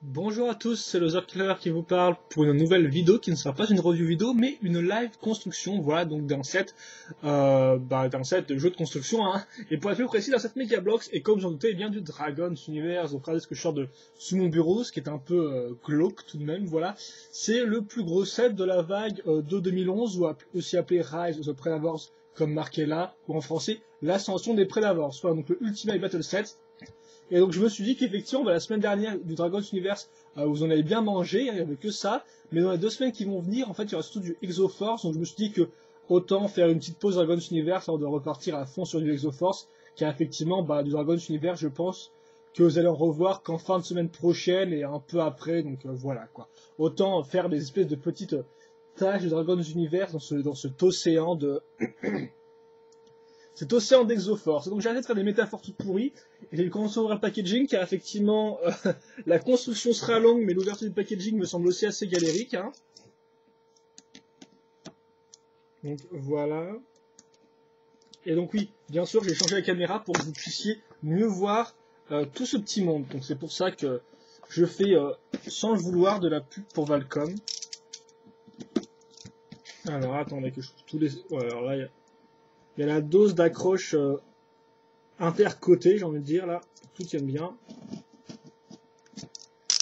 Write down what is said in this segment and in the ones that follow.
Bonjour à tous, c'est le Killer qui vous parle pour une nouvelle vidéo qui ne sera pas une review vidéo mais une live construction, voilà, donc d'un set de jeux de construction, hein. Et pour être plus précis, d'un set Megablocks, et comme j'en doutais, bien du Dragon's Universe, donc regardez ce que je sors de sous mon bureau, ce qui est un peu glauque tout de même, voilà. C'est le plus gros set de la vague de 2011, ou aussi appelé Rise of the Predators, comme marqué là, ou en français, l'ascension des Predators, soit donc le Ultimate Battle Set. Et donc je me suis dit qu'effectivement, la semaine dernière du Dragon's Universe, vous en avez bien mangé, il n'y avait que ça, mais dans les 2 semaines qui vont venir, en fait, il y aura surtout du Exoforce, donc je me suis dit que autant faire une petite pause Dragon's Universe avant de repartir à fond sur du Exoforce, car effectivement, du Dragon's Universe, je pense que vous allez en revoir qu'en fin de semaine prochaine et un peu après, donc voilà quoi. Autant faire des espèces de petites tâches de Dragon's Universe dans cet océan de... cet océan d'Exoforce. Donc j'ai arrêté de faire des métaphores toutes pourries, et j'ai commencé à ouvrir le packaging, car effectivement, la construction sera longue, mais l'ouverture du packaging me semble aussi assez galérique, hein. Donc voilà. Et donc oui, bien sûr, j'ai changé la caméra pour que vous puissiez mieux voir tout ce petit monde. Donc c'est pour ça que je fais, sans le vouloir, de la pub pour Valcom. Alors attendez que je trouve tous les... Ouais, alors là, il y a la dose d'accroche intercotée, j'ai envie de dire, là, tout tient bien.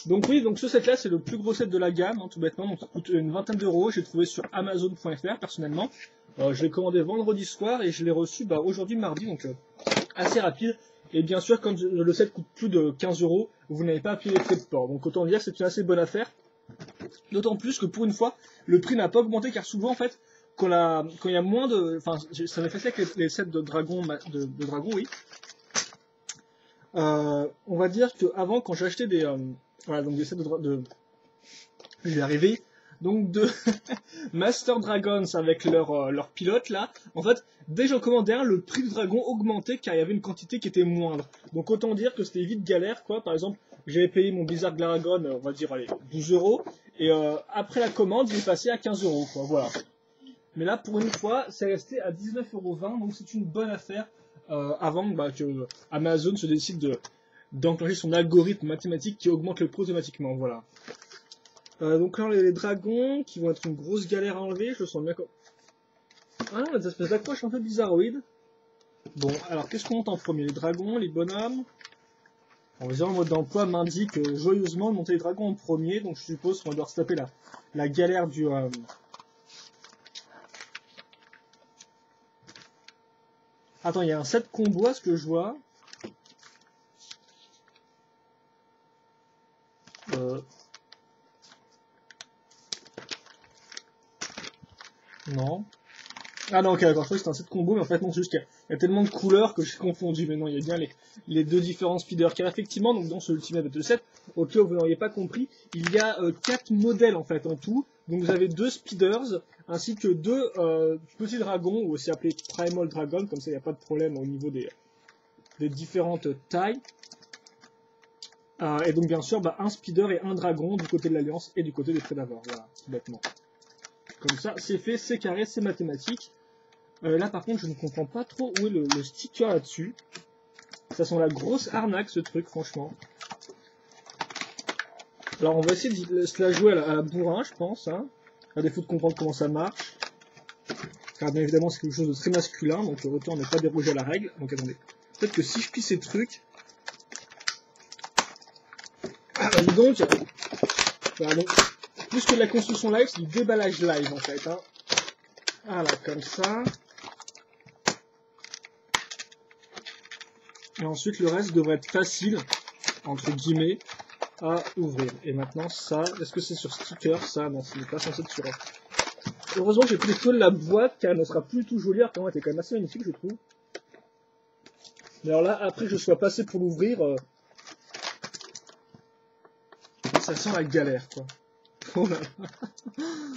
Donc oui, donc ce set là c'est le plus gros set de la gamme, hein, tout bêtement, donc ça coûte une vingtaine d'euros, j'ai trouvé sur Amazon.fr personnellement. Je l'ai commandé vendredi soir et je l'ai reçu aujourd'hui mardi, donc assez rapide. Et bien sûr, comme le set coûte plus de 15 euros, vous n'avez pas à payer les frais de port. Donc autant dire que c'est une assez bonne affaire. D'autant plus que pour une fois, le prix n'a pas augmenté, car souvent en fait, quand il y a moins de... Enfin, ça m'est fait ça avec les sets de dragon, oui. On va dire qu'avant, quand j'achetais des... voilà, donc des sets je vais arriver. Donc de Master Dragons avec leur pilote là. En fait, dès que j'en commandais un, le prix du dragon augmentait car il y avait une quantité qui était moindre. Donc autant dire que c'était vite galère quoi. Par exemple, j'avais payé mon Blizzard Dragon, on va dire allez, 12 euros. Et après la commande, il est passé à 15 euros quoi. Voilà. Mais là, pour une fois, c'est resté à 19,20 €. Donc c'est une bonne affaire avant que Amazon se décide d'enclencher son algorithme mathématique qui augmente le prix automatiquement. Voilà. Donc là, les dragons qui vont être une grosse galère à enlever, je le sens bien comme... Ah non, des espèces d'accroches un peu bizarroïdes. Bon, alors qu'est-ce qu'on monte en premier? Les dragons, les bonhommes? On va dire, en mode d'emploi m'indique joyeusement de monter les dragons en premier, donc je suppose qu'on va devoir se taper la galère du... Attends, il y a un set combo à ce que je vois. Non. Ah non, ok, d'accord, je crois que c'était un set combo, mais en fait, non, c'est juste qu'il y a tellement de couleurs que je suis confondu. Mais non, il y a bien les deux différents speeders. Car effectivement, donc dans ce Ultimate Battle Set, au cas où vous n'auriez pas compris, il y a 4 modèles en fait en tout. Donc vous avez 2 speeders, ainsi que 2 petits dragons, ou aussi appelés Primal Dragon, comme ça il n'y a pas de problème au niveau des différentes tailles. Et donc bien sûr, un speeder et un dragon du côté de l'Alliance et du côté des Predators, voilà, tout bêtement. Comme ça, c'est fait, c'est carré, c'est mathématique. Là par contre je ne comprends pas trop où est le sticker là-dessus. Ça sent la grosse arnaque ce truc franchement. Alors on va essayer de se la jouer à la bourrin je pense, hein, à défaut de comprendre comment ça marche. Car bien évidemment c'est quelque chose de très masculin, donc autant ne pas déroger à la règle. Donc attendez, peut-être que si je plie ces trucs... donc, voilà, donc, plus que de la construction live, c'est du déballage live en fait, hein. Voilà, comme ça. Et ensuite, le reste devrait être facile, entre guillemets, à ouvrir. Et maintenant, ça, est-ce que c'est sur sticker? Ça, non, ce n'est pas censé être sur... Heureusement, j'ai pris les photos de la boîte, car elle ne sera plus tout jolie, alors qu'elle était quand même assez magnifique, je trouve. Mais alors là, après que je sois passé pour l'ouvrir, ça sent la galère, quoi. Oh là là.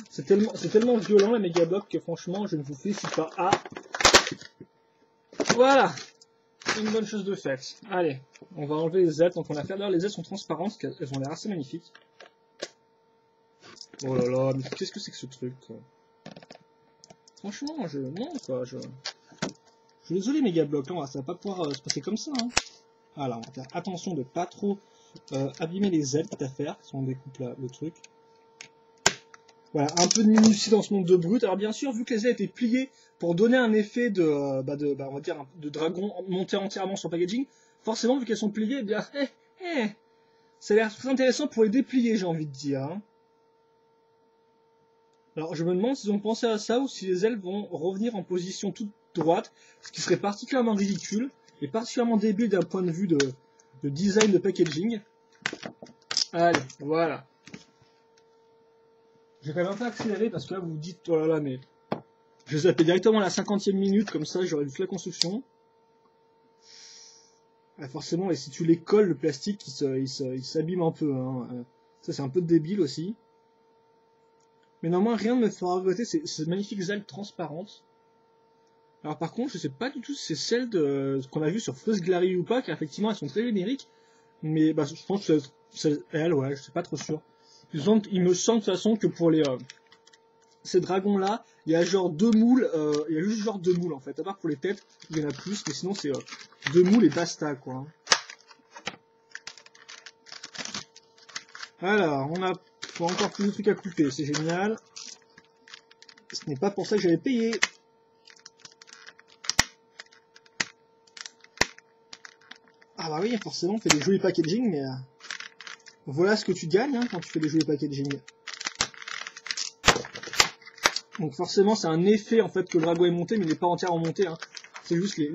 C'est tellement violent, la Megablock, que franchement, je ne vous félicite pas. Ah, voilà, une bonne chose de faite. Allez, on va enlever les ailes, donc on a fait. D'ailleurs, les ailes sont transparentes, elles ont l'air assez magnifiques. Oh là là, mais qu'est-ce que c'est que ce truc, quoi. Franchement, non, quoi, je suis désolé, Megablock, là, ça va pas pouvoir se passer comme ça, hein. Voilà, on va faire attention de pas trop abîmer les ailes, quitte à faire, si on découpe le truc. Voilà, un peu de minutie dans ce monde de brut. Alors bien sûr, vu que les ailes étaient pliées pour donner un effet on va dire, de dragon monté entièrement sur le packaging, forcément, vu qu'elles sont pliées, eh bien, ça a l'air très intéressant pour les déplier, j'ai envie de dire. Hein. Alors je me demande s'ils ont pensé à ça ou si les ailes vont revenir en position toute droite, ce qui serait particulièrement ridicule et particulièrement débile d'un point de vue de design de packaging. Allez, voilà. Je vais quand même pas accélérer parce que là vous vous dites, oh là là, mais je vais zapper directement à la 50e minute, comme ça j'aurai vu toute la construction. Ah, forcément, et si tu les colles, le plastique il s'abîme un peu. Hein. Ça c'est un peu débile aussi. Mais normalement rien ne me fera regretter ces magnifiques algues transparentes. Alors par contre, je sais pas du tout si c'est celle de ce qu'on a vu sur Frostglary ou pas, car effectivement elles sont très génériques. Mais bah, je pense que c'est elle, ouais, je suis pas trop sûr. Il me semble de toute façon que pour ces dragons là, il y a genre 2 moules, il y a juste genre 2 moules en fait, à part pour les têtes, il y en a plus, mais sinon c'est 2 moules et basta quoi. Alors, on a encore plus de trucs à couper, c'est génial. Ce n'est pas pour ça que j'avais payé. Ah bah oui, forcément, on fait des jolis packaging, mais voilà ce que tu gagnes hein, quand tu fais des jolis packaging. Donc forcément, c'est un effet en fait que le dragon est monté, mais il n'est pas entièrement monté. Hein. C'est juste les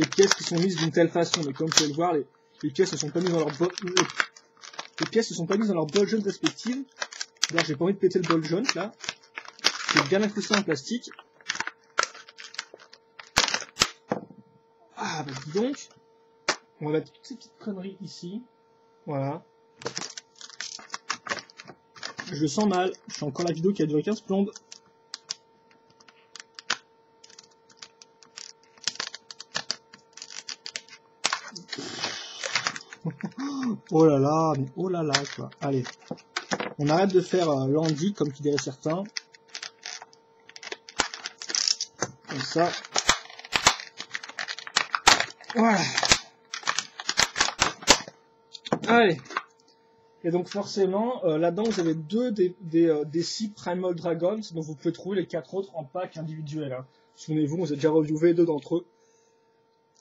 pièces qui sont mises d'une telle façon. Mais comme vous pouvez le voir, les pièces ne sont pas mises dans leur bol jaune respective. D'ailleurs, j'ai pas envie de péter le bol jaune là. C'est bien incrusté en plastique. Ah bah dis donc. On va mettre toutes ces petites conneries ici. Voilà. Je le sens mal. Je fais encore la vidéo qui a duré 15 plombes. Oh là là, mais oh là là, quoi. Allez. On arrête de faire l'handi, comme qui dirait certains. Comme ça. Voilà. Allez. Et donc forcément, là-dedans vous avez deux des 6 Primal Dragons, dont vous pouvez trouver les 4 autres en pack individuel. Hein. Souvenez-vous, on a déjà reviewé 2 d'entre eux,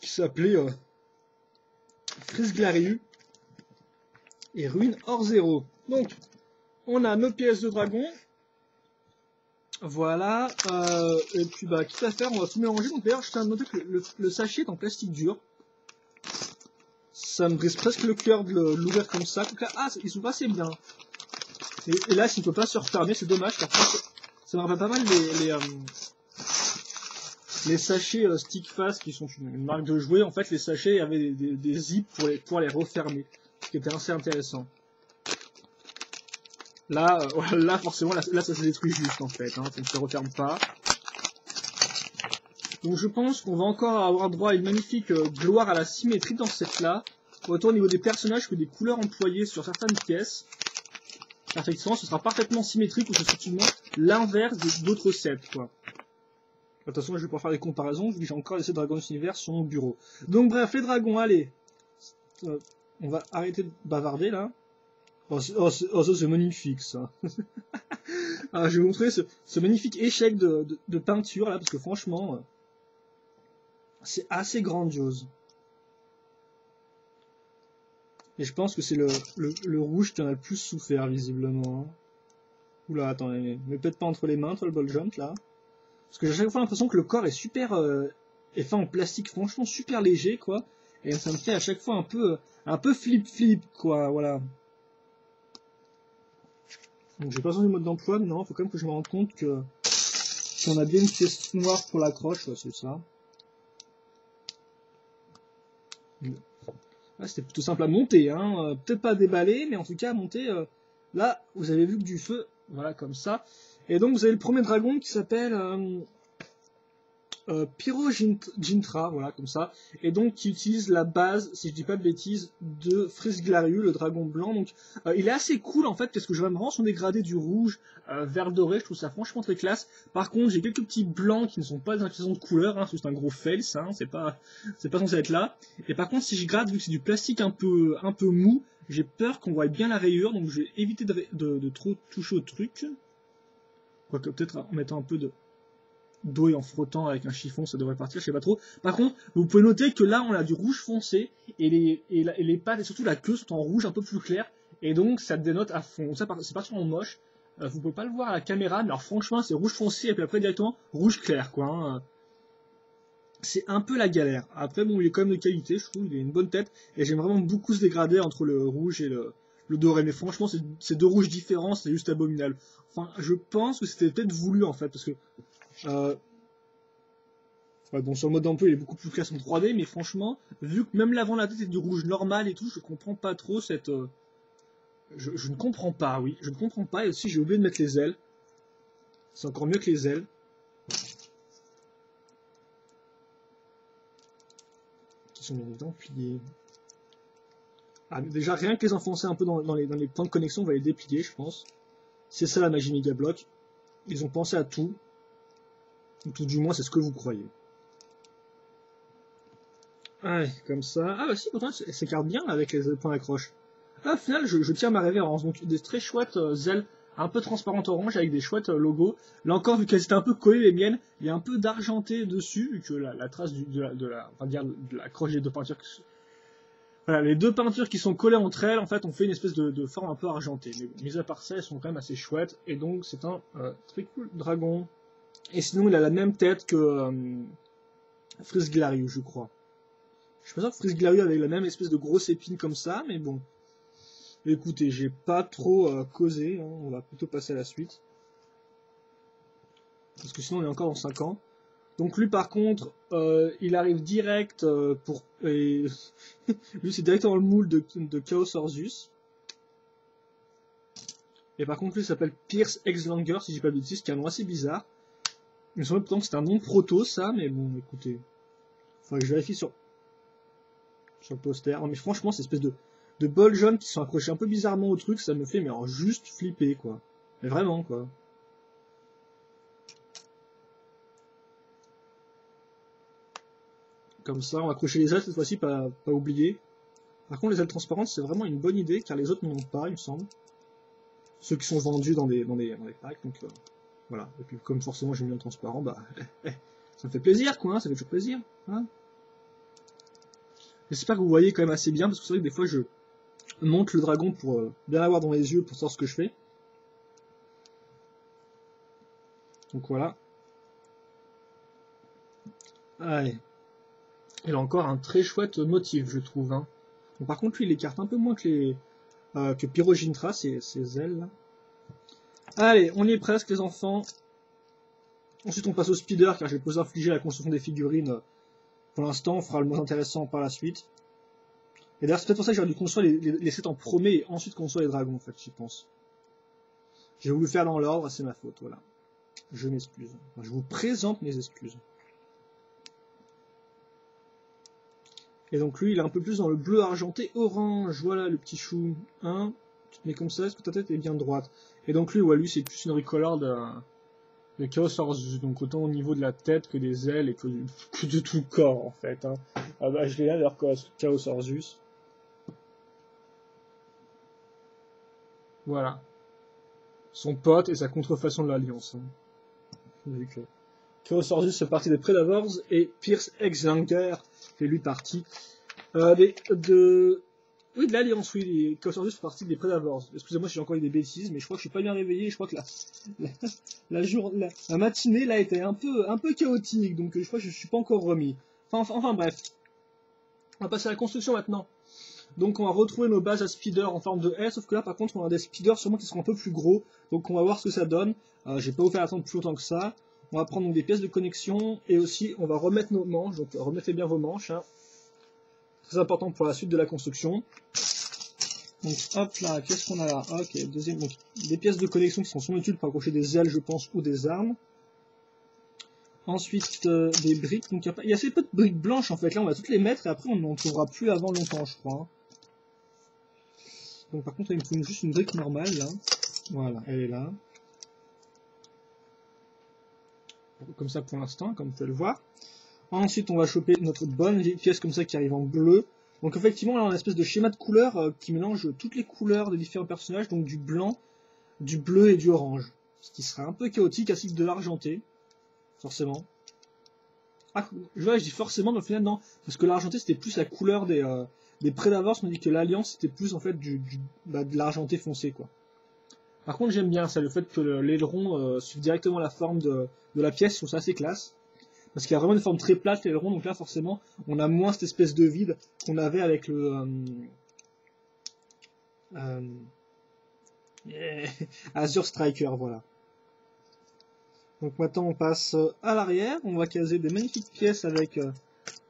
qui s'appelaient Frostglary et Ruine hors zéro. Donc, on a nos pièces de dragon. Voilà. Et puis bah, quitte à faire, on va tout mélanger. Donc d'ailleurs, je tiens à noter que le sachet est en plastique dur. Ça me brise presque le cœur de l'ouvrir comme ça. Donc là, ils sont assez bien. Et là, s'il ne peut pas se refermer, c'est dommage. Car ça me rappelle pas mal les sachets Stickfast qui sont une marque de jouets. En fait, les sachets avaient des zips pour les refermer. Ce qui était assez intéressant. Là, là forcément, là, ça se détruit juste en fait. Hein, ça ne se referme pas. Donc je pense qu'on va encore avoir droit à une magnifique gloire à la symétrie dans ce set-là. Autant au niveau des personnages que des couleurs employées sur certaines pièces. Effectivement, ce sera parfaitement symétrique ou ce sera effectivement l'inverse d'autres sets, quoi. De toute façon, je vais pas faire des comparaisons, vu que j'ai encore laissé Dragon's Universe sur mon bureau. Donc bref, les dragons, allez. On va arrêter de bavarder, là. Ça c'est magnifique, ça. Alors, je vais vous montrer ce magnifique échec de peinture, là, parce que franchement... c'est assez grandiose. Et je pense que c'est le rouge qui en a le plus souffert, visiblement. Oula, attendez, mais peut-être pas entre les mains, toi, le ball jump, là. Parce que j'ai à chaque fois l'impression que le corps est super... est fait en plastique, franchement, super léger, quoi. Et ça me fait à chaque fois un peu flip-flip, quoi, voilà. Donc j'ai pas besoin du mode d'emploi, mais non, faut quand même que je me rende compte que... si on a bien une pièce noire pour l'accroche, ouais, c'est ça. Là, c'était plutôt simple à monter, hein. Peut-être pas à déballer, mais en tout cas à monter. Là, vous avez vu que du feu, voilà, comme ça. Et donc vous avez le premier dragon qui s'appelle Pyrojintra, voilà, comme ça, et donc qui utilise la base, si je dis pas de bêtises, de Frisglariu, le dragon blanc. Donc il est assez cool en fait, parce que je vois vraiment son dégradé du rouge vert doré, je trouve ça franchement très classe. Par contre, j'ai quelques petits blancs qui ne sont pas d'indication de couleur, hein, c'est juste un gros fails, hein, c'est pas censé être là. Et par contre, si je gratte, vu que c'est du plastique un peu mou, j'ai peur qu'on voit bien la rayure, donc je vais éviter de trop toucher au truc. Quoique peut-être en mettant un peu d'eau et en frottant avec un chiffon, ça devrait partir, je sais pas trop. Par contre, vous pouvez noter que là, on a du rouge foncé, et les pattes et surtout la queue sont en rouge un peu plus clair, et donc ça dénote à fond. Ça, c'est particulièrement moche. Vous pouvez pas le voir à la caméra, mais alors franchement, c'est rouge foncé, et puis après directement rouge clair, quoi. Hein. C'est un peu la galère. Après, bon, il est quand même de qualité, je trouve, il a une bonne tête, et j'aime vraiment beaucoup se dégrader entre le rouge et le doré. Mais franchement, c'est deux rouges différents, c'est juste abominable. Enfin, je pense que c'était peut-être voulu, en fait, parce que ouais, bon, sur le mode d'emploi, il est beaucoup plus classe en 3D, mais franchement, vu que même l'avant de la tête est du rouge normal et tout, je comprends pas trop cette... Je ne comprends pas, oui, je ne comprends pas, et aussi j'ai oublié de mettre les ailes. C'est encore mieux que les ailes. Qui sont bien évidemment pliées. Ah, déjà, rien que les enfoncer un peu dans les points de connexion, on va les déplier, je pense. C'est ça la magie Megablock. Ils ont pensé à tout. Ou tout du moins, c'est ce que vous croyez. Ouais, comme ça. Ah bah si, pourtant, elle s'écarte bien avec les points d'accroche. Là, au final, je tiens ma révérence. Donc, des très chouettes ailes un peu transparentes orange avec des chouettes logos. Là encore, vu qu'elles étaient un peu collées les miennes, il y a un peu d'argenté dessus, vu que la trace on va dire, de la croche des deux peintures. Voilà, les deux peintures qui sont collées entre elles, en fait, on fait une espèce de forme un peu argentée. Mais bon, mis à part ça, elles sont quand même assez chouettes. Et donc, c'est un très cool dragon. Et sinon, il a la même tête que Frisglariu, je crois. Je suis pas sûr que Frisglariu avait la même espèce de grosse épine comme ça, mais bon. Écoutez, j'ai pas trop causé, hein, on va plutôt passer à la suite. Parce que sinon on est encore dans 5 ans. Donc lui par contre, il arrive direct pour... lui c'est directement le moule de Chaos Orzus. Et par contre lui s'appelle Pierce Exlanger, si j'ai pas de bêtises, qui est un nom assez bizarre. Il me semble pourtant que c'est un nom proto ça, mais bon écoutez. Faudrait que je vérifie sur le poster. Non, mais franchement, cette espèce de bols jaunes qui sont accrochés un peu bizarrement au truc, ça me fait mais alors juste flipper quoi. Mais vraiment quoi. Comme ça, on va accrocher les ailes cette fois-ci, pas oublier. Par contre, les ailes transparentes, c'est vraiment une bonne idée, car les autres n'en ont pas, il me semble. Ceux qui sont vendus dans des packs, donc voilà. Et puis comme forcément j'ai mis un transparent, bah ça me fait plaisir quoi, hein, ça fait toujours plaisir. Hein. J'espère que vous voyez quand même assez bien, parce que c'est vrai que des fois je monte le dragon pour bien l'avoir dans les yeux pour savoir ce que je fais. Donc voilà. Allez. Il a encore un très chouette motif, je trouve. Hein. Bon, par contre, lui, il écarte un peu moins que Pyrojintra, ces ailes là. Allez, on y est presque, les enfants. Ensuite, on passe au speeder, car je vais poser infliger la construction des figurines. Pour l'instant, on fera le moins intéressant par la suite. Et d'ailleurs, c'est peut-être pour ça que j'aurais dû construire les sets en premier et ensuite construire les dragons, en fait, j'y pense. J'ai voulu faire dans l'ordre, c'est ma faute, voilà. Je m'excuse. Enfin, je vous présente mes excuses. Et donc lui, il est un peu plus dans le bleu argenté orange. Voilà le petit chou. Hein, tu te mets comme ça, est-ce que ta tête est bien droite? Et donc lui, ouais, lui c'est plus une recolor de Chaos Orzus. Donc autant au niveau de la tête que des ailes et que de tout le corps en fait. Hein. Ah bah je l'ai là, leur Chaos Orzus. Voilà. Son pote et sa contrefaçon de l'Alliance. Hein. Vu que Chaos Orzus fait partie des Predators et Pierce Exlanger fait lui partie oui, de l'Alliance, oui, Chaos Orzus fait partie des Predators. Excusez-moi si j'ai encore eu des bêtises, mais je crois que je suis pas bien réveillé, je crois que la matinée là était un peu chaotique, donc je crois que je suis pas encore remis. Enfin bref. On va passer à la construction maintenant. Donc on va retrouver nos bases à speeder en forme de S, sauf que là par contre on a des speeders sûrement qui seront un peu plus gros, donc on va voir ce que ça donne. Je vais pas vous faire attendre plus longtemps que ça. On va prendre donc des pièces de connexion et aussi on va remettre nos manches, donc remettez bien vos manches. Hein. Très important pour la suite de la construction. Donc hop là, qu'est-ce qu'on a là? Ok, deuxième, donc des pièces de connexion qui sont utiles pour accrocher des ailes je pense ou des armes. Ensuite, des briques. Donc il y a assez peu de briques blanches en fait. Là, on va toutes les mettre et après, on n'en trouvera plus avant longtemps, je crois. Hein. Donc par contre, il me faut juste une brique normale là. Voilà, elle est là. Comme ça pour l'instant, comme vous pouvez le voir. Ensuite, on va choper notre bonne vieille pièce comme ça qui arrive en bleu. Donc effectivement, là, on a une espèce de schéma de couleurs qui mélange toutes les couleurs des différents personnages, donc du blanc, du bleu et du orange. Ce qui sera un peu chaotique, ainsi que de l'argenté, forcément. Ah, je dis forcément, mais au final, non. Parce que l'argenté, c'était plus la couleur des Prédavors, on dit que l'Alliance, c'était plus en fait de l'argenté foncé, quoi. Par contre, j'aime bien ça, le fait que l'aileron suive directement la forme de la pièce, je trouve ça assez classe. Parce qu'il y a vraiment une forme très plate, l'aileron, donc là, forcément, on a moins cette espèce de vide qu'on avait avec le... Azure Striker, voilà. Donc maintenant, on passe à l'arrière, on va caser des magnifiques pièces avec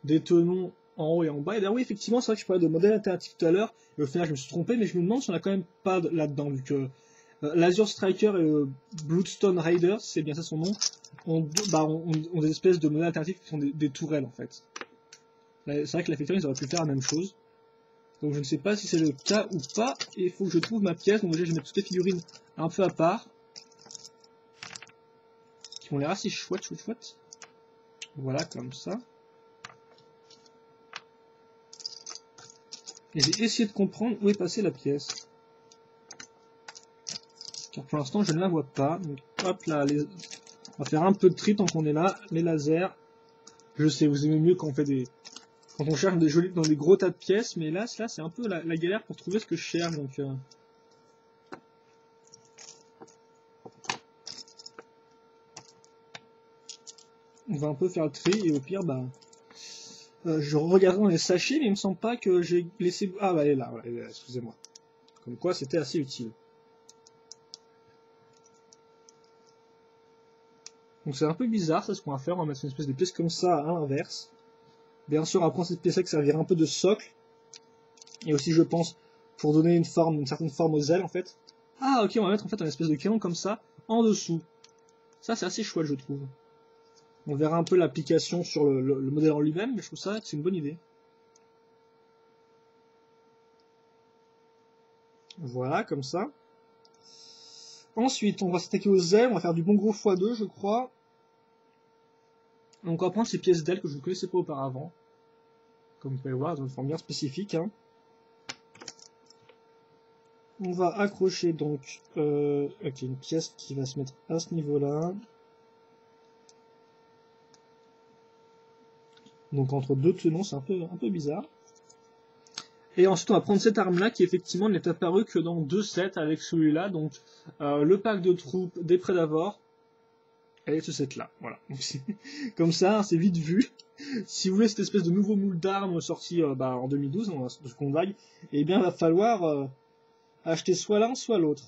des tenons en haut et en bas. Et d'ailleurs, oui, effectivement, c'est vrai que je parlais de modèle alternatif tout à l'heure, et au final, je me suis trompé, mais je me demande si on a quand même pas là-dedans, vu que l'Azure Striker et Bloodstone Raider, c'est bien ça son nom, ont des espèces de modèles alternatifs qui sont des tourelles, en fait. C'est vrai que la Factory, ils auraient pu faire la même chose. Donc je ne sais pas si c'est le cas ou pas, et il faut que je trouve ma pièce, donc déjà je vais mettre toutes les figurines un peu à part, qui ont l'air assez chouettes. Voilà, comme ça. Et j'ai essayé de comprendre où est passée la pièce. Car pour l'instant je ne la vois pas. Donc hop là, on va faire un peu de tri tant qu'on est là. Les lasers. Je sais, vous aimez mieux quand on fait quand on cherche dans des gros tas de pièces, mais là c'est un peu la galère pour trouver ce que je cherche. Donc on va un peu faire le tri et au pire je regarderai dans les sachets, mais il me semble pas que j'ai laissé... Ah bah elle est là, excusez-moi. Comme quoi c'était assez utile. Donc c'est un peu bizarre, ça, ce qu'on va faire. On va mettre une espèce de pièce comme ça à l'inverse. Bien sûr, après cette pièce-là qui servira un peu de socle. Et aussi, je pense, pour donner une certaine forme aux ailes, en fait. Ah, ok, on va mettre en fait une espèce de canon comme ça, en dessous. Ça, c'est assez chouette, je trouve. On verra un peu l'application sur le modèle en lui-même, mais je trouve ça que c'est une bonne idée. Voilà, comme ça. Ensuite, on va s'attaquer aux ailes, on va faire du bon gros x2, je crois. Donc on va prendre ces pièces d'ailes que je ne connaissais pas auparavant. Comme vous pouvez le voir, elles ont une forme bien spécifique. Hein. On va accrocher donc une pièce qui va se mettre à ce niveau-là. Donc entre deux tenons, c'est un peu bizarre. Et ensuite, on va prendre cette arme-là qui effectivement n'est apparue que dans 2 sets avec celui-là. Donc le pack de troupes des Prédavors et ce set-là. Voilà. Comme ça, c'est vite vu. Si vous voulez cette espèce de nouveau moule d'armes sorti en 2012, de ce qu'on vague, eh bien, il va falloir acheter soit l'un, soit l'autre.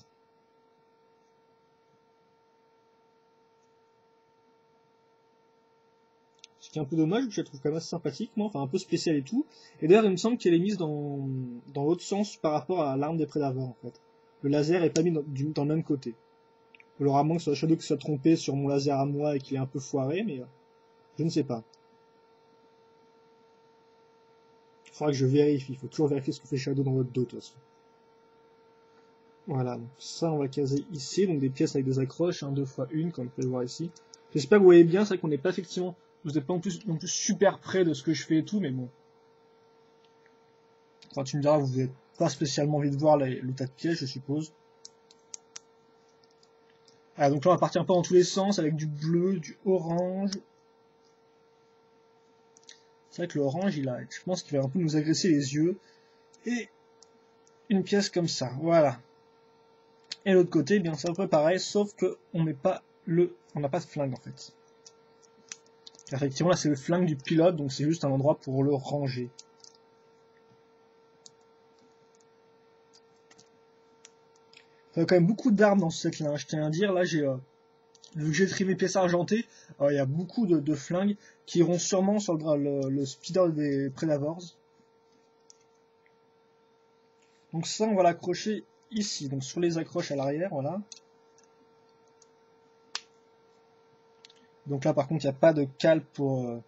Ce qui est un peu dommage, je la trouve quand même assez sympathique, moi, enfin un peu spécial et tout. Et d'ailleurs, il me semble qu'elle est mise dans l'autre sens par rapport à l'arme des Prédavors, en fait. Le laser est pas mis dans le même côté. Alors à moins que ce soit Shadow qui soit trompé sur mon laser à moi et qu'il est un peu foiré, mais je ne sais pas. Il faudra que je vérifie, il faut toujours vérifier ce que fait Shadow dans votre dos, de toute façon. Voilà, donc ça on va caser ici, donc des pièces avec des accroches, 2 x 1, comme vous pouvez le voir ici. J'espère que vous voyez bien, c'est vrai qu'on n'est pas effectivement, vous n'êtes pas non plus super près de ce que je fais et tout, mais bon. Enfin, tu me diras, vous n'avez pas spécialement envie de voir le tas de pièces, je suppose. Ah, donc là on va partir un peu dans tous les sens, avec du bleu, du orange. C'est vrai que l'orange, je pense qu'il va un peu nous agresser les yeux. Et une pièce comme ça, voilà. Et l'autre côté, bien c'est à peu près pareil, sauf que on n'a pas de flingue en fait. Effectivement, là c'est le flingue du pilote, donc c'est juste un endroit pour le ranger. Il y a quand même beaucoup d'armes dans ce set-là, hein, je tiens à dire. Là, vu que j'ai trié mes pièces argentées, il y a beaucoup de flingues qui iront sûrement sur le speeder des Predavors. Donc ça, on va l'accrocher ici, donc sur les accroches à l'arrière, voilà. Donc là par contre il n'y a pas de cale pour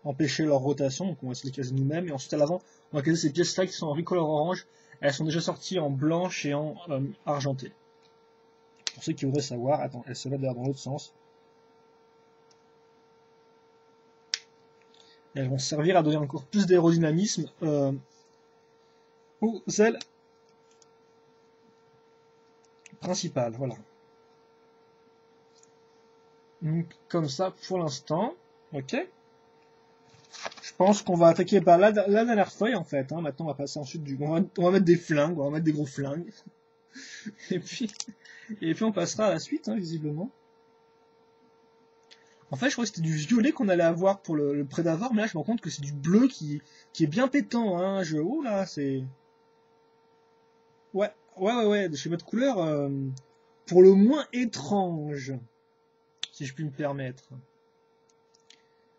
empêcher leur rotation, donc on va se les caser nous-mêmes. Et ensuite à l'avant, on va caser ces pièces-là qui sont en recolor orange. Elles sont déjà sorties en blanche et en argenté. Pour ceux qui voudraient savoir, attends, elles se mettent d'ailleurs dans l'autre sens. Et elles vont servir à donner encore plus d'aérodynamisme aux ailes principales, voilà. Donc, comme ça pour l'instant, ok. Je pense qu'on va attaquer par la dernière feuille en fait. Hein. Maintenant on va passer ensuite on va mettre des flingues, on va mettre des gros flingues. et puis on passera à la suite, hein, visiblement. En fait, je crois que c'était du violet qu'on allait avoir pour le Prédator, mais là je me rends compte que c'est du bleu qui est bien pétant. Hein. Oh là, c'est... Ouais, de schéma de couleur pour le moins étrange, si je puis me permettre.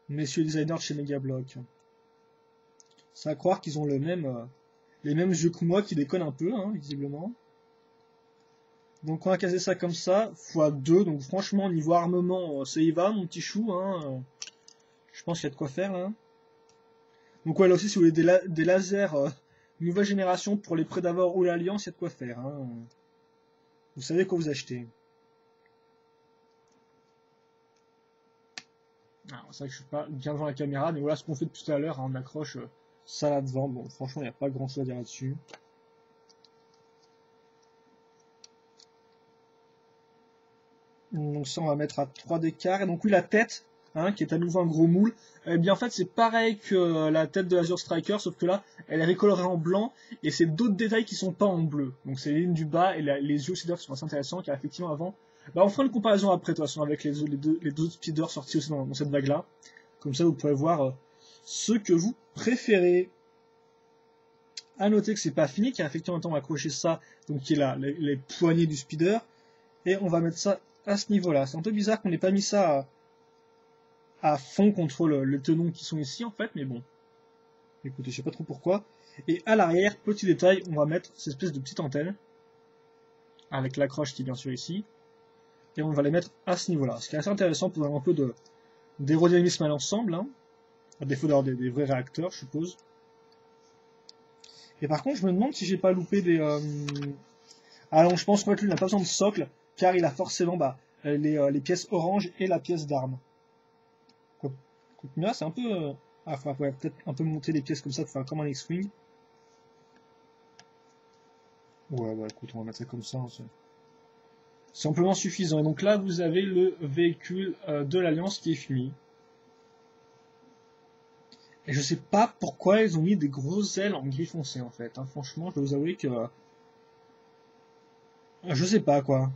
Messieurs designers de chez Megablock. C'est à croire qu'ils ont les mêmes yeux que moi qui déconnent un peu, hein, visiblement. Donc on va caser ça comme ça, x2, donc franchement niveau armement, ça y va mon petit chou, hein. Je pense qu'il y a de quoi faire là. Donc ouais, là aussi si vous voulez des lasers nouvelle génération pour les Prédators ou l'Alliance, il y a de quoi faire, hein. Vous savez quoi vous achetez. C'est vrai que je suis pas bien devant la caméra, mais voilà ce qu'on fait depuis tout à l'heure, hein, on accroche ça là devant, bon franchement il n'y a pas grand chose à dire là-dessus. Donc ça on va mettre à 3 d'écart. Et donc oui la tête, hein, qui est à nouveau un gros moule, eh bien en fait c'est pareil que la tête de l'Azure Striker, sauf que là elle est recolorée en blanc et c'est d'autres détails qui sont pas en bleu. Donc c'est les lignes du bas et les yeux aussi d'ailleurs qui sont assez intéressants car effectivement avant, on fera une comparaison après de toute façon avec les deux speeders sortis aussi dans cette vague là. Comme ça vous pourrez voir ce que vous préférez. À noter que c'est pas fini car effectivement on va accrocher ça, donc qui est là, les poignées du speeder, et on va mettre ça à ce niveau-là. C'est un peu bizarre qu'on n'ait pas mis ça à fond contre le tenon qui sont ici en fait, mais bon. Écoutez, je sais pas trop pourquoi. Et à l'arrière, petit détail, on va mettre cette espèce de petite antenne, avec l'accroche qui est bien sûr ici, et on va les mettre à ce niveau-là. Ce qui est assez intéressant pour avoir un peu d'aérodynamisme à l'ensemble, hein, à défaut d'avoir des vrais réacteurs, je suppose. Et par contre, je me demande si j'ai pas loupé des... Ah non, je pense qu'en fait, lui, il n'a pas besoin de socle, car il a forcément les pièces orange et la pièce d'arme. Là, c'est un peu... Ah, faudrait peut-être un peu monter les pièces comme ça pour faire comme un X-Wing. Ouais, écoute, on va mettre ça comme ça. Hein, c'est amplement suffisant. Et donc là, vous avez le véhicule de l'Alliance qui est fini. Et je sais pas pourquoi ils ont mis des grosses ailes en gris foncé, en fait. Hein. Franchement, je dois vous avouer que... je sais pas, quoi.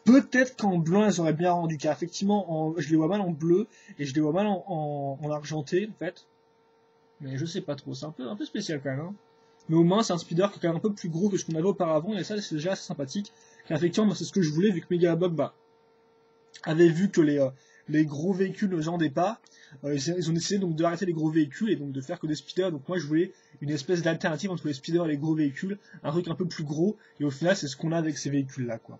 Peut-être qu'en blanc, elles auraient bien rendu, car effectivement, je les vois mal en bleu, et je les vois mal en argenté, en fait. Mais je sais pas trop, c'est un peu spécial quand même. Hein. Mais au moins, c'est un speeder qui est quand même un peu plus gros que ce qu'on avait auparavant, et ça, c'est déjà assez sympathique. Car effectivement, c'est ce que je voulais, vu que Megablock avait vu que les gros véhicules ne vendaient pas. Ils ont décidé donc d'arrêter les gros véhicules et donc de faire que des speeders. Donc moi, je voulais une espèce d'alternative entre les speeders et les gros véhicules, un truc un peu plus gros, et au final, c'est ce qu'on a avec ces véhicules-là, quoi.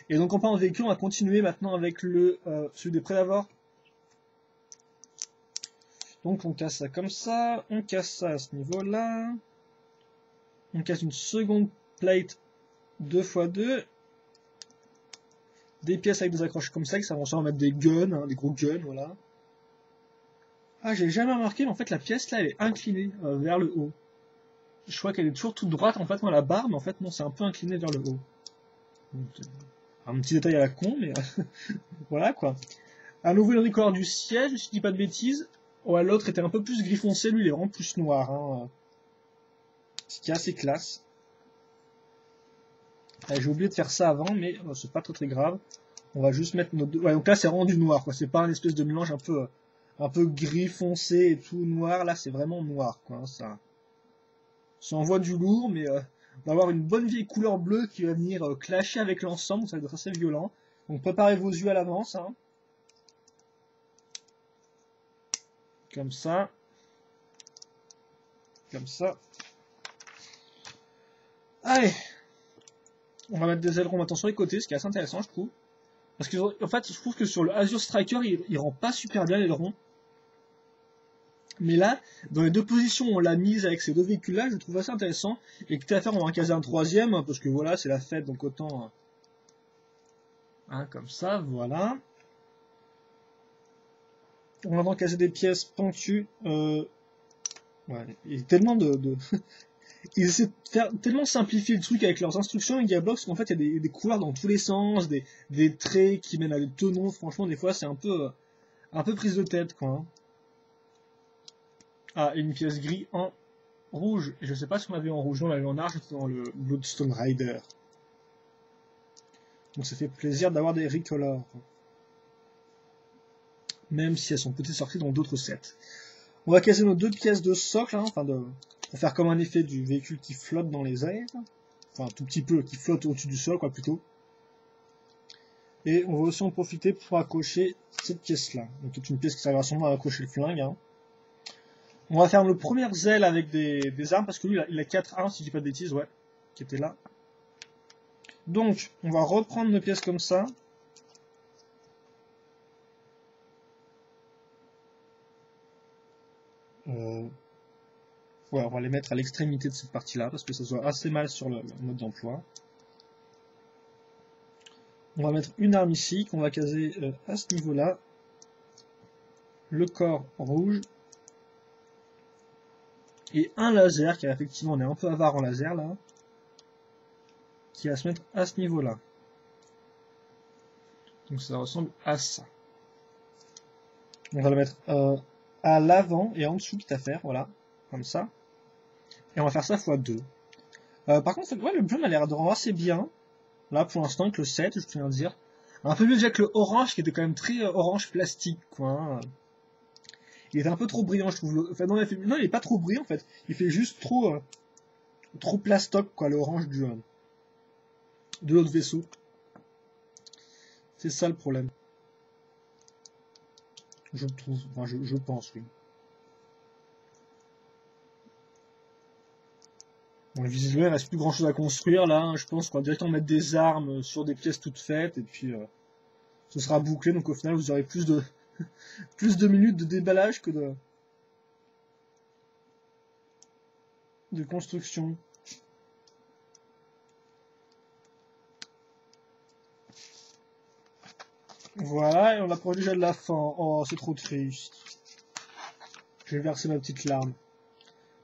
Et donc en parlant de véhicules, on va continuer maintenant avec celui des Prédators. Donc on casse ça comme ça, on casse ça à ce niveau-là. On casse une seconde plate 2x2. Des pièces avec des accroches comme ça, on va mettre des guns, hein, des gros guns, voilà. Ah, j'ai jamais remarqué, mais en fait la pièce là, elle est inclinée vers le haut. Je crois qu'elle est toujours toute droite en fait dans la barre, mais en fait non, c'est un peu incliné vers le haut. Donc, un petit détail à la con, mais voilà quoi. À nouveau le recolor du siège, si je dis pas de bêtises. Ouais, l'autre était un peu plus gris foncé, lui il est vraiment plus noir. Hein. Ce qui est assez classe. J'ai oublié de faire ça avant, mais c'est pas très grave. On va juste mettre nos deux... Ouais, donc là c'est vraiment du noir, quoi. C'est pas une espèce de mélange un peu gris foncé et tout noir. Là c'est vraiment noir, quoi. Hein, ça envoie du lourd, mais on va avoir une bonne vieille couleur bleue qui va venir clasher avec l'ensemble, ça va être assez violent. Donc préparez vos yeux à l'avance. Hein. Comme ça. Comme ça. Allez. On va mettre des ailerons maintenant sur les côtés, ce qui est assez intéressant, je trouve. Parce que, en fait, je trouve que sur le Azure Striker, il rend pas super bien l'aileron. Mais là, dans les deux positions, on l'a mise avec ces deux véhicules-là, je le trouve assez intéressant. Et quitte à faire, on va en caser un troisième, parce que voilà, c'est la fête, donc autant... Hein, comme ça, voilà. On va en caser des pièces pentues. Ouais, il y a tellement ils essaient de faire tellement simplifier le truc avec leurs instructions et Diablox qu'en fait il y a des couloirs dans tous les sens, des traits qui mènent à des tenons. Franchement, des fois c'est un peu prise de tête, quoi. Hein. Ah, et une pièce gris en rouge. Je sais pas si on l'avait en rouge, non, on l'avait en argent dans le Bloodstone Rider. Donc ça fait plaisir d'avoir des recolors. Même si elles sont peut-être sorties dans d'autres sets. On va casser nos deux pièces de socle, hein, pour faire comme un effet du véhicule qui flotte dans les airs. Enfin, un tout petit peu, qui flotte au-dessus du sol, quoi, plutôt. Et on va aussi en profiter pour accrocher cette pièce-là. Donc c'est une pièce qui servira sûrement à accrocher le flingue. Hein. On va faire nos premières ailes avec des armes, parce que lui, il a 4 armes, si je dis pas de bêtises, ouais, qui étaient là. Donc, on va reprendre nos pièces comme ça. Ouais, on va les mettre à l'extrémité de cette partie-là, parce que ça soit assez mal sur le mode d'emploi. On va mettre une arme ici, qu'on va caser à ce niveau-là. Le corps rouge. Et un laser, car effectivement on est un peu avare en laser là. Qui va se mettre à ce niveau-là. Donc ça ressemble à ça. On va le mettre à l'avant et en dessous, quitte à faire, voilà, comme ça. Et on va faire ça x2. Par contre, ouais, le jaune a l'air de rendre assez bien. Là, pour l'instant, avec le 7, je tiens à dire. Un peu mieux déjà que le orange, qui était quand même très orange plastique, quoi. Hein. Il était un peu trop brillant, je trouve. Enfin, non, il est pas trop brillant, en fait. Il fait juste trop plastoc, quoi, le orange de l'autre vaisseau. C'est ça le problème. Je trouve. Enfin, je pense, oui. Bon, visiblement, il reste plus grand chose à construire là. Hein. Je pense qu'on va directement mettre des armes sur des pièces toutes faites et puis ce sera bouclé. Donc au final, vous aurez plus de plus de minutes de déballage que de construction. Voilà, et on approche déjà de la fin. Oh, c'est trop triste. Je vais verser ma petite larme.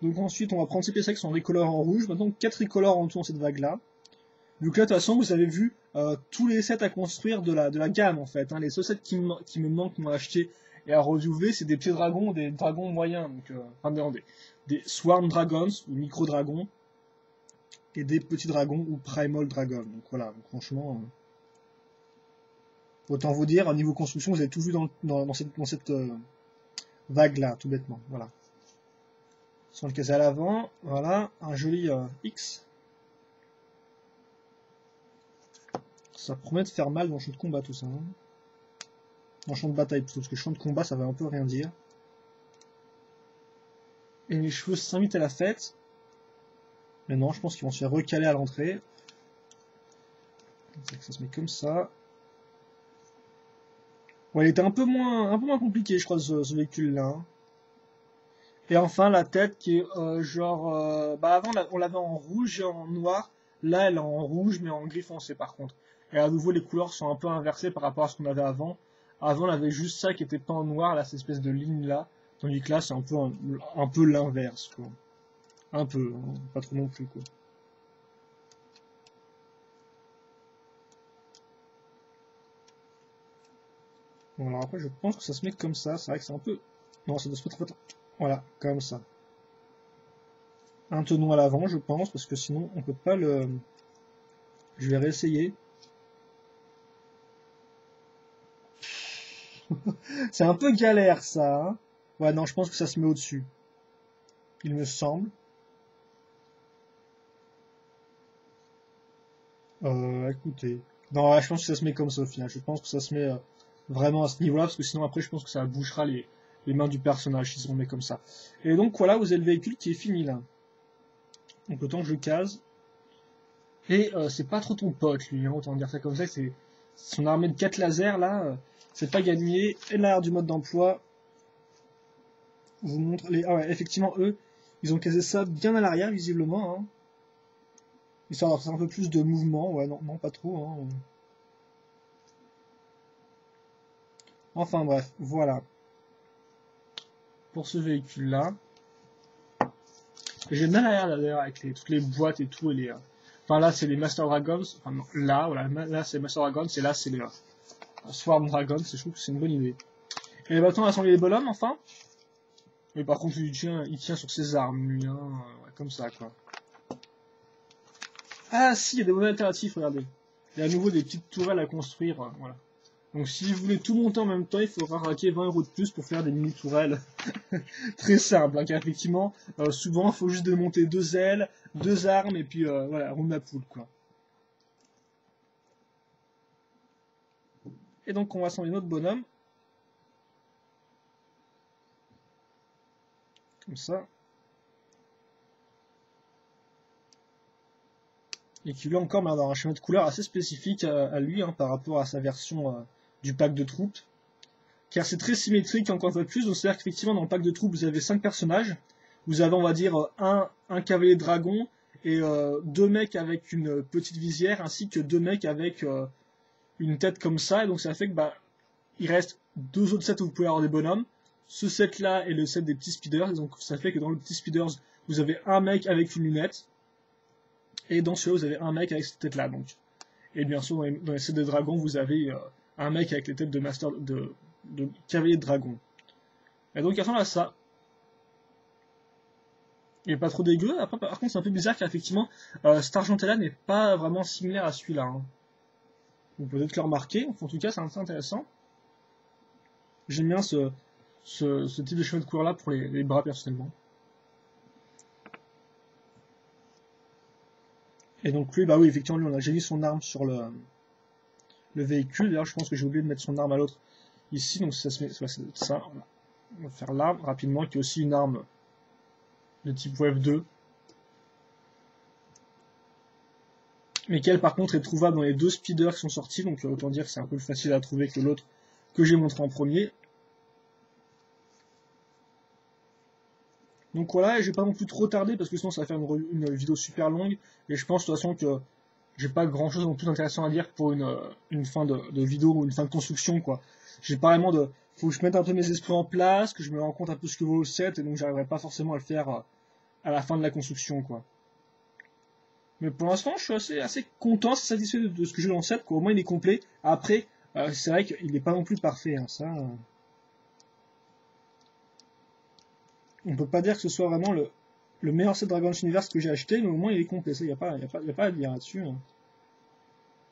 Donc ensuite, on va prendre ces pièces qui sont tricolores en rouge. Maintenant, 4 tricolores en dessous dans cette vague-là. Donc là, de toute façon, vous avez vu tous les sets à construire de la gamme, en fait. Hein. Les seuls sets qui me manquent, m'ont acheté et à rejouer, c'est des petits dragons, des dragons moyens. Donc, enfin, des Swarm Dragons ou Micro Dragons. Et des petits dragons ou Primal Dragons. Donc voilà, donc, franchement... autant vous dire, au niveau construction, vous avez tout vu dans cette vague-là, tout bêtement. Voilà. Ils sont le caser à l'avant. Voilà, un joli X. Ça promet de faire mal dans le champ de combat, tout ça. Hein. Dans le champ de bataille, plutôt, parce que champ de combat, ça va un peu rien dire. Et les cheveux s'invitent à la fête. Mais non, je pense qu'ils vont se faire recaler à l'entrée. Ça se met comme ça. Ouais, il était un peu moins compliqué, je crois, ce véhicule-là. Hein. Et enfin, la tête qui est avant, on l'avait en rouge et en noir. Là, elle est en rouge, mais en gris foncé, par contre. Et à nouveau, les couleurs sont un peu inversées par rapport à ce qu'on avait avant. Avant, on avait juste ça qui était peint en noir, là, cette espèce de ligne-là. Tandis que là, c'est un peu l'inverse, quoi. Un peu, hein, pas trop non plus, quoi. Bon, alors après, je pense que ça se met comme ça. C'est vrai que c'est un peu... Non, ça doit se mettre... Voilà, comme ça. Un tenon à l'avant, je pense, parce que sinon, on peut pas le... Je vais réessayer. C'est un peu galère, ça. Hein. Ouais, non, je pense que ça se met au-dessus. Il me semble. Écoutez. Non, ouais, je pense que ça se met comme ça, au final. Je pense que ça se met vraiment à ce niveau-là, parce que sinon, après, je pense que ça bouchera les mains du personnage si on met comme ça. Et donc, voilà, vous avez le véhicule qui est fini, là. Donc, autant que je case. Et c'est pas trop ton pote, lui, hein, autant dire ça comme ça, son armée de 4 lasers là, c'est pas gagné. Et l'arrière du mode d'emploi, je vous montre les. Ah ouais, effectivement, eux, ils ont casé ça bien à l'arrière, visiblement. Hein. Histoire d'avoir un peu plus de mouvement. Ouais, non, non pas trop. Hein. Enfin bref, voilà. Pour ce véhicule-là. J'aime bien l'arrière d'ailleurs avec toutes les boîtes et tout. Et les, enfin là, c'est les Master Dragons. Enfin non, là, voilà, là c'est les Master Dragons. Et là, c'est les Swarm Dragons. Je trouve que c'est une bonne idée. Et les bâtons à assembler les bonhommes, enfin. Mais par contre, il tient sur ses armes, lui, hein, ouais, comme ça, quoi. Ah, si, il y a des modèles alternatifs, regardez. Il y a à nouveau des petites tourelles à construire, voilà. Donc, si vous voulez tout monter en même temps, il faudra raquer 20 € de plus pour faire des mini-tourelles. Très simple, hein, car effectivement, souvent, il faut juste démonter 2 ailes, 2 armes, et puis, voilà, roule ma poule, quoi. Et donc, on va assembler notre bonhomme. Comme ça. Et qui lui encore dans un schéma de couleur assez spécifique à lui hein, par rapport à sa version du pack de troupes. Car c'est très symétrique encore une fois de plus, donc c'est-à-dire qu'effectivement dans le pack de troupes vous avez 5 personnages, vous avez on va dire un cavalier dragon et 2 mecs avec une petite visière ainsi que 2 mecs avec une tête comme ça, et donc ça fait que bah il reste 2 autres sets où vous pouvez avoir des bonhommes. Ce set là est le set des petits speeders, donc ça fait que dans le petit speeders vous avez un mec avec une lunette. Et dans celui-là, vous avez un mec avec cette tête-là, donc. Et bien sûr, dans les sets de dragons, vous avez un mec avec les têtes de master de cavalier de dragon. Et donc, à la fin, là, ça. Il est pas trop dégueu. Après, par contre, c'est un peu bizarre car effectivement, cet argenté-là n'est pas vraiment similaire à celui-là. Hein. Vous pouvez peut-être le remarquer. En tout cas, c'est assez intéressant. J'aime bien ce type de chemin de couleur-là pour les bras, personnellement. Et donc lui, bah oui, effectivement, lui, on a déjà mis son arme sur le véhicule. D'ailleurs, je pense que j'ai oublié de mettre son arme à l'autre ici. Donc ça se met, ça. On va faire l'arme rapidement, qui est aussi une arme de type Wave 2. Mais qui, elle, par contre, est trouvable dans les 2 speeders qui sont sortis. Donc autant dire que c'est un peu plus facile à trouver que l'autre que j'ai montré en premier. Donc voilà, et je vais pas non plus trop tarder parce que sinon ça va faire une vidéo super longue. Et je pense de toute façon que j'ai pas grand chose non plus d'intéressant à dire pour une fin de vidéo ou une fin de construction quoi. J'ai pas vraiment de. Faut que je mette un peu mes esprits en place, que je me rende compte un peu ce que vaut le set, et donc j'arriverai pas forcément à le faire à la fin de la construction quoi. Mais pour l'instant je suis assez content, assez satisfait de ce que j'ai dans le set, quoi. Au moins il est complet. Après, c'est vrai qu'il n'est pas non plus parfait, hein, ça. On peut pas dire que ce soit vraiment le meilleur set Dragon's Universe que j'ai acheté, mais au moins il est complet, ça, y a pas à dire là-dessus. Hein.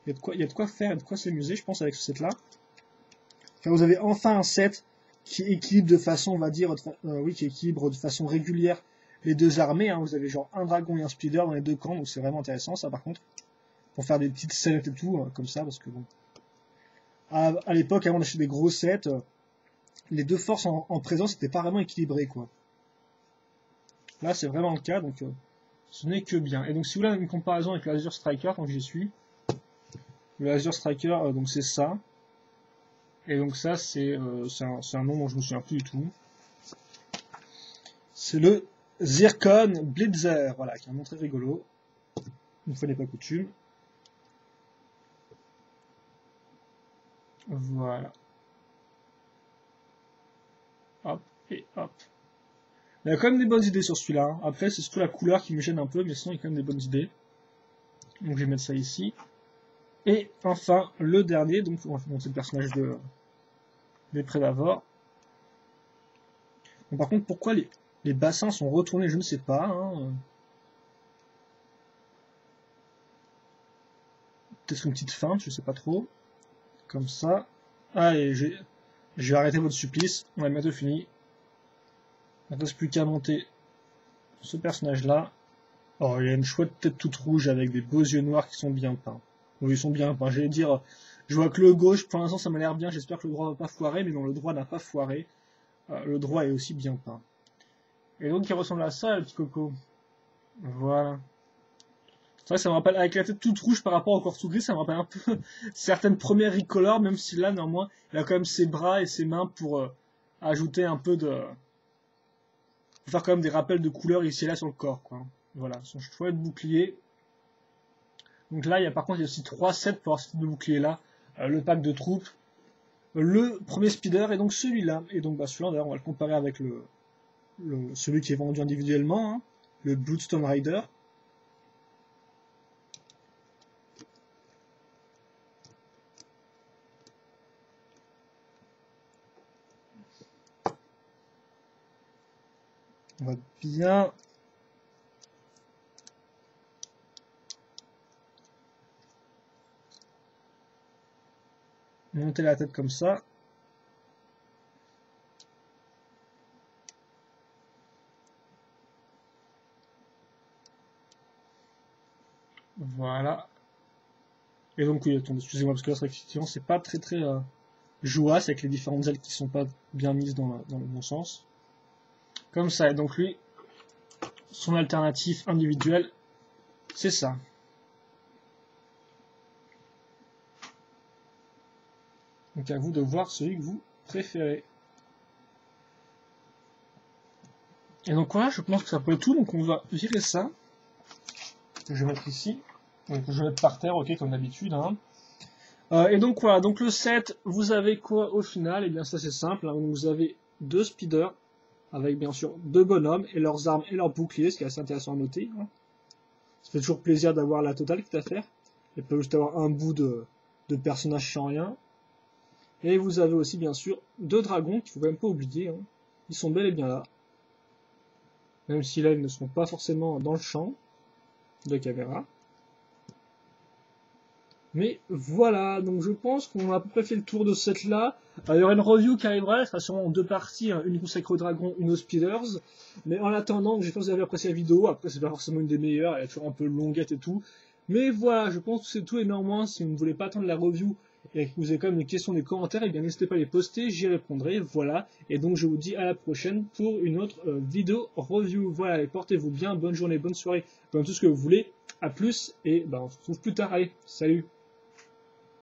Il y a de quoi faire et de quoi s'amuser, je pense, avec ce set-là. Car vous avez enfin un set qui équilibre de façon, on va dire, qui équilibre de façon régulière les 2 armées. Hein. Vous avez genre un dragon et un speeder dans les 2 camps, donc c'est vraiment intéressant, ça, par contre. Pour faire des petites scènes et tout, comme ça, parce que bon. À l'époque, avant d'acheter des gros sets, les 2 forces en présence n'étaient pas vraiment équilibrées, quoi. Là, c'est vraiment le cas, donc ce n'est que bien. Et donc, si vous voulez une comparaison avec le Azure Striker, tant que j'y suis, le Azure Striker, donc c'est ça. Et donc ça, c'est un nom dont je me souviens plus du tout. C'est le Zircon Blitzer, voilà, qui est un nom très rigolo. Une fois n'est pas coutume. Voilà. Hop, et hop. Il y a quand même des bonnes idées sur celui-là. Hein. Après, c'est surtout la couleur qui me gêne un peu, mais sinon, il y a quand même des bonnes idées. Donc, je vais mettre ça ici. Et enfin, le dernier, donc on va montrer le personnage des Prédavors. Bon, par contre, pourquoi les bassins sont retournés, je ne sais pas. Hein. Peut-être une petite feinte, je ne sais pas trop. Comme ça. Allez, je vais arrêter votre supplice. On a bientôt fini. Il ne reste plus qu'à monter ce personnage-là. Oh, il a une chouette tête toute rouge avec des beaux yeux noirs qui sont bien peints. Oui, ils sont bien peints. J'allais dire, je vois que le gauche, pour l'instant, ça m'a l'air bien. J'espère que le droit va pas foirer, mais non, le droit n'a pas foiré. Le droit est aussi bien peint. Et donc, il ressemble à ça, le petit coco. Voilà. C'est vrai que ça me rappelle, avec la tête toute rouge par rapport au corps tout gris, ça me rappelle un peu certaines premières Recolor, même si là, néanmoins, il a quand même ses bras et ses mains pour ajouter un peu de... Pour faire quand même des rappels de couleurs ici et là sur le corps, quoi. Voilà, son chouette bouclier. Donc là, par contre, il y a aussi 3 sets pour avoir ce type de bouclier là. Le pack de troupes, le premier speeder et donc celui-là. Et donc bah, celui-là, d'ailleurs, on va le comparer avec celui qui est vendu individuellement, hein, le Bloodstone Rider. On va bien monter la tête comme ça. Voilà. Et donc, oui, attendez, excusez-moi, parce que là, c'est vrai qu'effectivement, c'est pas très jouasse avec les différentes ailes qui sont pas bien mises dans le bon sens. Comme ça, et donc lui, son alternatif individuel, c'est ça. Donc à vous de voir celui que vous préférez. Et donc voilà, je pense que ça peut être tout, donc on va virer ça. Que je vais mettre ici. Donc je vais mettre par terre, ok, comme d'habitude. Hein. Et donc voilà, donc le set, vous avez quoi au final? Et bien ça c'est simple, hein, vous avez 2 speeders, avec bien sûr 2 bonhommes, et leurs armes et leurs boucliers, ce qui est assez intéressant à noter. Hein. Ça fait toujours plaisir d'avoir la totale quitte à faire, et pas juste avoir un bout de personnage sans rien. Et vous avez aussi bien sûr 2 dragons, qu'il faut quand même pas oublier, hein. Ils sont bel et bien là. Même si là ils ne sont pas forcément dans le champ de caméra. Mais voilà, donc je pense qu'on a à peu près fait le tour de ce set là. Il y aura une review qui arrivera, elle sera sûrement en 2 parties, hein, une consacrée aux dragons, une aux speeders. Mais en attendant, j'espère que vous avez apprécié la vidéo. Après, c'est pas forcément une des meilleures, elle est toujours un peu longuette et tout. Mais voilà, je pense que c'est tout, et néanmoins, si vous ne voulez pas attendre la review et que vous avez quand même des questions, des commentaires, et bien n'hésitez pas à les poster, j'y répondrai. Voilà, et donc je vous dis à la prochaine pour une autre vidéo review. Voilà, et portez-vous bien, bonne journée, bonne soirée, comme tout ce que vous voulez. A plus, et ben, on se retrouve plus tard. Allez, salut!